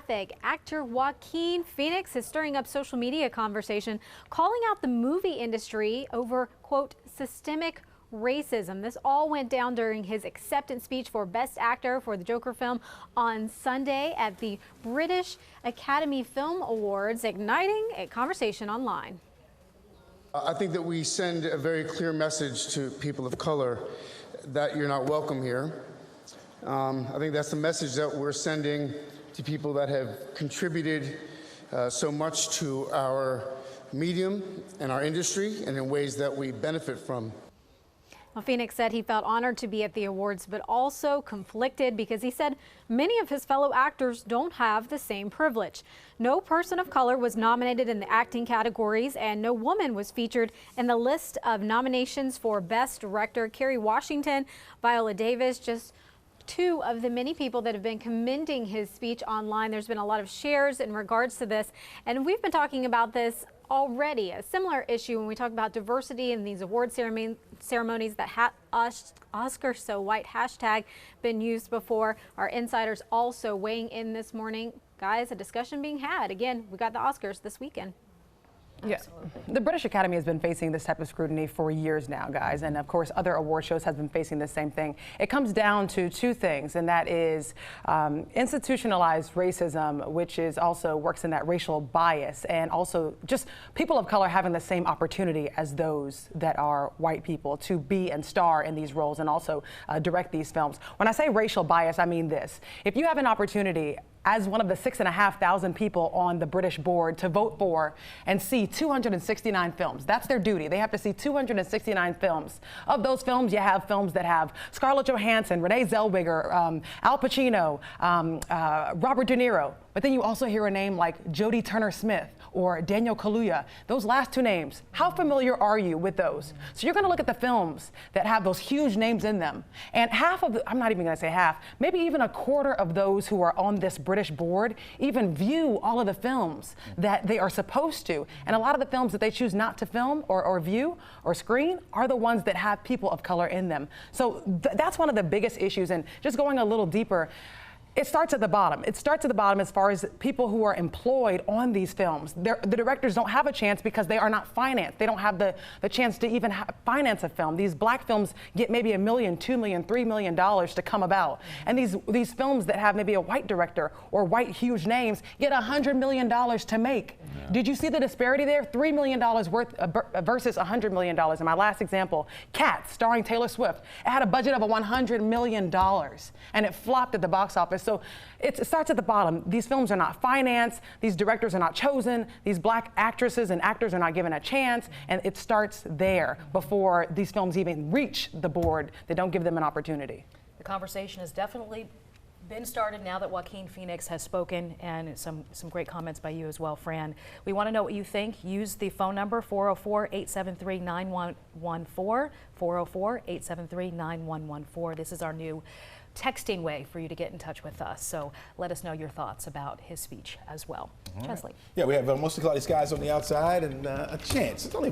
traffic. Actor Joaquin Phoenix is stirring up social media conversation, calling out the movie industry over, quote, systemic racism. This all went down during his acceptance speech for Best Actor for the Joker film on Sunday at the British Academy Film Awards, igniting a conversation online. I think that we send a very clear message to people of color that you're not welcome here. I think that's the message that we're sending to people that have contributed so much to our medium and our industry and in ways that we benefit from. Well, Phoenix said he felt honored to be at the awards, but also conflicted because he said many of his fellow actors don't have the same privilege. No person of color was nominated in the acting categories, and no woman was featured in the list of nominations for Best Director. Kerry Washington, Viola Davis, just two of the many people that have been commending his speech online. There's been a lot of shares in regards to this, and we've been talking about this already, a similar issue when we talk about diversity in these award ceremonies. That Oscar so white hashtag been used before. Our insiders also weighing in this morning. Guys, a discussion being had. Again, we got the Oscars this weekend. Yeah, the British Academy has been facing this type of scrutiny for years now, guys, and of course other award shows have been facing the same thing. It comes down to two things, and that is institutionalized racism, which is also works in that racial bias, and also just people of color having the same opportunity as those that are white people to be and star in these roles and also direct these films. When I say racial bias, I mean this. If you have an opportunity as one of the 6,500 people on the British board to vote for and see 269 films. That's their duty. They have to see 269 films. Of those films, you have films that have Scarlett Johansson, Renee Zellweger, Al Pacino, Robert De Niro. But then you also hear a name like Jodie Turner-Smith or Daniel Kaluuya. Those last two names, how familiar are you with those? So you're gonna look at the films that have those huge names in them. And half of I'm not even gonna say half, maybe even a quarter of those who are on this British board even view all of the films that they are supposed to. And a lot of the films that they choose not to film or view or screen are the ones that have people of color in them. So that's one of the biggest issues. And just going a little deeper, it starts at the bottom. It starts at the bottom as far as people who are employed on these films. The directors don't have a chance because they are not financed. They don't have the chance to even finance a film. These black films get maybe $1 million, $2 million, $3 million to come about. And these films that have maybe a white director or white huge names get $100 million to make. Yeah. Did you see the disparity there? $3 million worth versus $100 million. And my last example, Cats, starring Taylor Swift. It had a budget of $100 million and it flopped at the box office. So it starts at the bottom. These films are not financed. These directors are not chosen. These black actresses and actors are not given a chance. And it starts there before these films even reach the board. They don't give them an opportunity. The conversation has definitely been started now that Joaquin Phoenix has spoken, and some great comments by you as well, Fran. We want to know what you think. Use the phone number 404-873-9114, 404-873-9114. This is our new texting way for you to get in touch with us. So let us know your thoughts about his speech as well. Chesley. Yeah, we have mostly cloudy skies on the outside and a chance. It's only